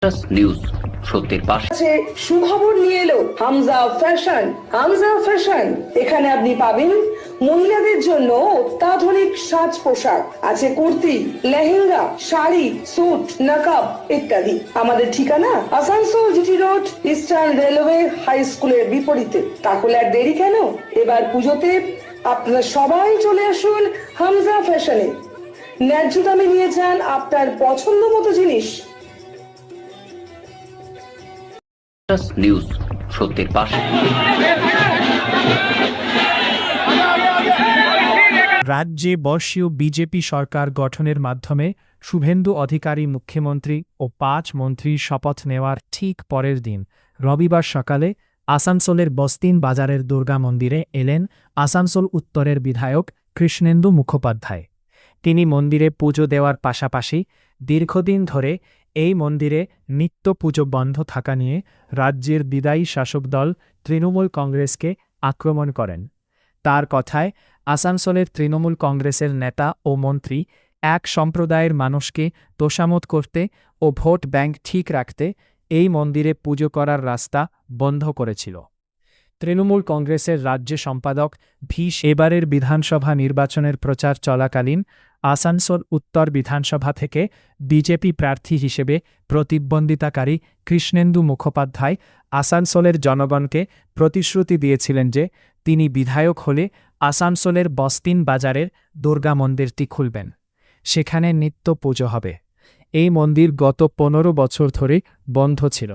News সত্যের পাশে। সুখবর নিয়ে এলো হামজা ফ্যাশন। হামজা ফ্যাশন, এখানে আপনি পাবেন মহিলাদের জন্য অত্যাধুনিক সাজ পোশাক, আছে কুর্তি, লেহেঙ্গা, শাড়ি, স্যুট, নকাব ইত্যাদি। আমাদের ঠিকানা Asansol GT road, Eastern Railway high স্কুলের বিপরীতে। তাহলে আর দেরি কেন, এবার পুজোতে আপনারা সবাই চলে আসুন হামজা ফ্যাশনে। ন্যায্য দামে নিয়ে যান আপনার পছন্দ মতো জিনিস। নিউজ সত্যের পাশে। রাজ্যে বর্ষীয় বিজেপি সরকার গঠনের মাধ্যমে শুভেন্দু অধিকারী মুখ্যমন্ত্রী ও ৫ মন্ত্রীর শপথ নেওয়ার ঠিক পরের দিন রবিবার সকালে আসানসোলের বস্তিন বাজারের দুর্গা মন্দিরে এলেন আসানসোল উত্তরের বিধায়ক কৃষ্ণেন্দু মুখোপাধ্যায়। তিনি মন্দিরে পুজো দেওয়ার পাশাপাশি দীর্ঘদিন ধরে এই মন্দিরে নিত্য পুজো বন্ধ থাকা নিয়ে রাজ্যের বিদায়ী শাসক দল তৃণমূল কংগ্রেসকে আক্রমণ করেন। তার কথায়, আসানসোলের তৃণমূল কংগ্রেসের নেতা ও মন্ত্রী এক সম্প্রদায়ের মানুষকে তোষামোদ করতে ও ভোট ব্যাংক ঠিক রাখতে এই মন্দিরে পুজো করার রাস্তা বন্ধ করেছিল। তৃণমূল কংগ্রেসের রাজ্য সম্পাদক এবারের বিধানসভা নির্বাচনের প্রচার চলাকালীন আসানসোল উত্তর বিধানসভা থেকে বিজেপি প্রার্থী হিসেবে প্রতিদ্বন্দ্বিতাকারী কৃষ্ণেন্দু মুখোপাধ্যায় আসানসোলের জনগণকে প্রতিশ্রুতি দিয়েছিলেন যে তিনি বিধায়ক হলে আসানসোলের বস্তিন বাজারের দুর্গা মন্দিরটি খুলবেন, সেখানে নিত্য পুজো হবে। এই মন্দির গত ১৫ বছর ধরে বন্ধ ছিল।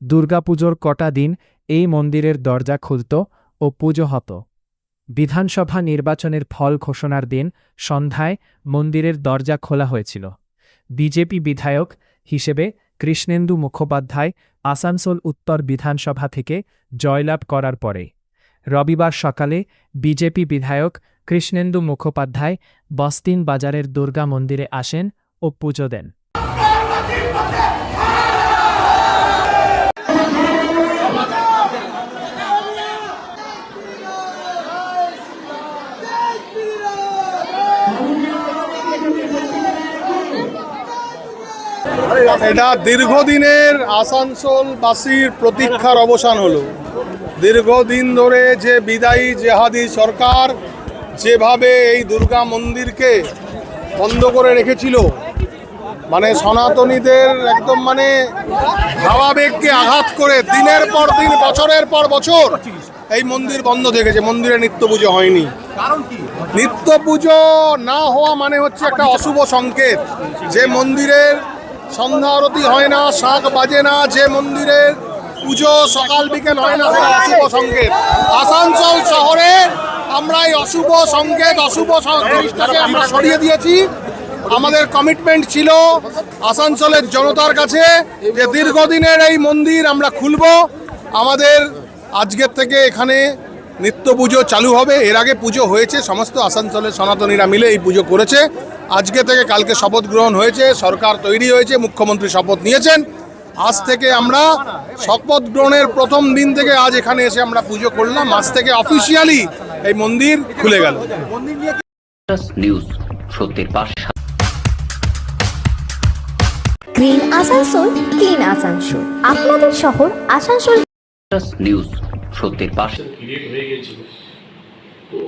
দুর্গাপুজোর কটা দিন এই মন্দিরের দরজা খুলত ও পুজো হতো। বিধানসভা নির্বাচনের ফল ঘোষণার দিন সন্ধ্যায় মন্দিরের দরজা খোলা হয়েছিল। বিজেপি বিধায়ক হিসেবে কৃষ্ণেন্দু মুখোপাধ্যায় আসানসোল উত্তর বিধানসভা থেকে জয়লাভ করার পরে রবিবার সকালে বিজেপি বিধায়ক কৃষ্ণেন্দু মুখোপাধ্যায় বস্তিন বাজারের দুর্গা মন্দিরে আসেন ও পুজো দেন। এটা দীর্ঘদিনের আসানসোলবাসীর প্রতীক্ষার অবসান হলো। দীর্ঘদিন ধরে যে বিদায়ী জেহাদি সরকার যেভাবে এই দুর্গা মন্দিরকে বন্ধ করে রেখেছিল, মানে সনাতনীদের একদম ভাবাবেগকে আঘাত করে দিনের পর দিন বছরের পর বছর এই মন্দির বন্ধ থেকেছে। মন্দিরে নিত্য পুজো হয়নি। নিত্য পুজো না হওয়া মানে হচ্ছে একটা অশুভ সংকেত। যে মন্দিরের সন্ধ্যা আরতি হয় না, শাঁখ বাজে না, যে মন্দিরের পুজো সকাল বিকেল হয় না, সেটা অশুভ সংকেত। আসানসোল শহরে আমরা এই অশুভ সংকেত, অশুভ জিনিসটাকে আমরা সরিয়ে দিয়েছি। আমাদের কমিটমেন্ট ছিল আসানসোলের জনতার কাছে যে দীর্ঘদিনের এই মন্দির আমরা খুলব। আমাদের আজকের থেকে এখানে নিত্য পুজো চালু হবে। এর আগে পুজো হয়েছে, সমস্ত আসানসোলের সনাতনীরা মিলে এই পুজো করেছে। আজকে থেকে কালকে শপথ গ্রহণ হয়েছে, সরকার তৈরি হয়েছে, মুখ্যমন্ত্রী শপথ নিয়েছেন। আজ থেকে আমরা শপথ গ্রহণের প্রথম দিন থেকে আজ এখানে এসে আমরা পুজো করলাম। আজ থেকে অফিসিয়ালি এই মন্দির খুলে গেল। নিউজ সত্যের পাশে। গ্রিন আসানসোল, ক্লিন আসানসোল, আপনাদের শহর আসানসোল। নিউজ সত্যের পাশে। ক্রিয়েট হয়ে গেছিল, তো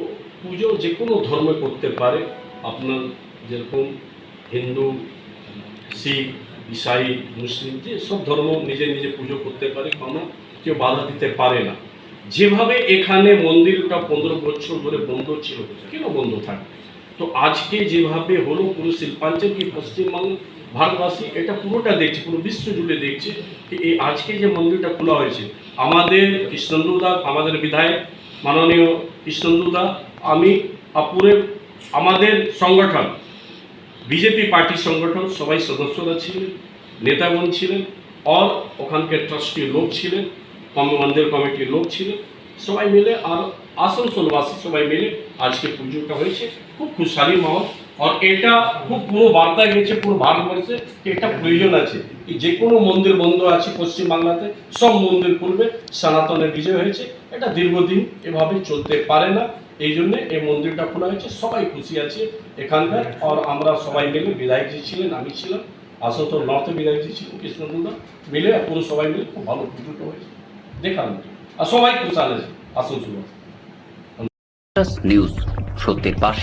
পুজো যে কোনো ধর্ম করতে পারে। আপনার যেরকম হিন্দু, শিখ, ইসাই, মুসলিম, যে সব ধর্ম নিজে নিজে পুজো করতে পারে, কোনো কেউ বাধা দিতে পারে না। যেভাবে এখানে মন্দিরটা 15 বছর ধরে বন্ধ ছিল, কেন বন্ধ থাকবে? তো আজকে যেভাবে হলো, পুরো শিল্পাঞ্চল কি পশ্চিমবঙ্গ ভারতবাসী এটা পুরোটা দেখছে, পুরো বিশ্ব জুড়ে দেখছে যে এই আজকে যে মন্দিরটা খোলা হয়েছে, আমাদের কৃষ্ণেন্দুদা, আমাদের বিধায়ক মাননীয় কৃষ্ণেন্দুদা, আমি পুরো আমাদের সংগঠন বিজেপি পার্টির সংগঠন সবাই সদস্যরা ছিলেন, নেতাগণ ছিলেন, আর ওখানকার ট্রাস্টি লোক ছিলেন, মন্দির কমিটির লোক ছিলেন, সবাই মিলে আর আসানসোলবাসী সবাই মিলে আজকে পুজোটা হয়েছে। খুব খুশহালি মাহল, আর এটা খুব পুরো বার্তা গেছে পুরো ভারতবর্ষে, এটা প্রয়োজন আছে যে কোনো মন্দির বন্ধ আছে পশ্চিমবাংলাতে, সব মন্দির খুলবে। সনাতনের বিজয় হয়েছে, এটা দীর্ঘদিন এভাবে চলতে পারে না। এই জন্যে এই মন্দিরটা খোলা হয়েছে, সবাই খুশি আছে এখানকার। আর আমরা সবাই মিলে, বিধায়ক জি ছিলেন, আমি ছিলাম, আসানসোল নর্থে বিধায়ক ছিল কৃষ্ণনন্দা মিলে পুরো সবাই মিলে খুব ভালো পুজোটা হয়েছে দেখার মতো আর সবাই খুশাল আছে আসানসোল নিউজ সত্যের পাশে।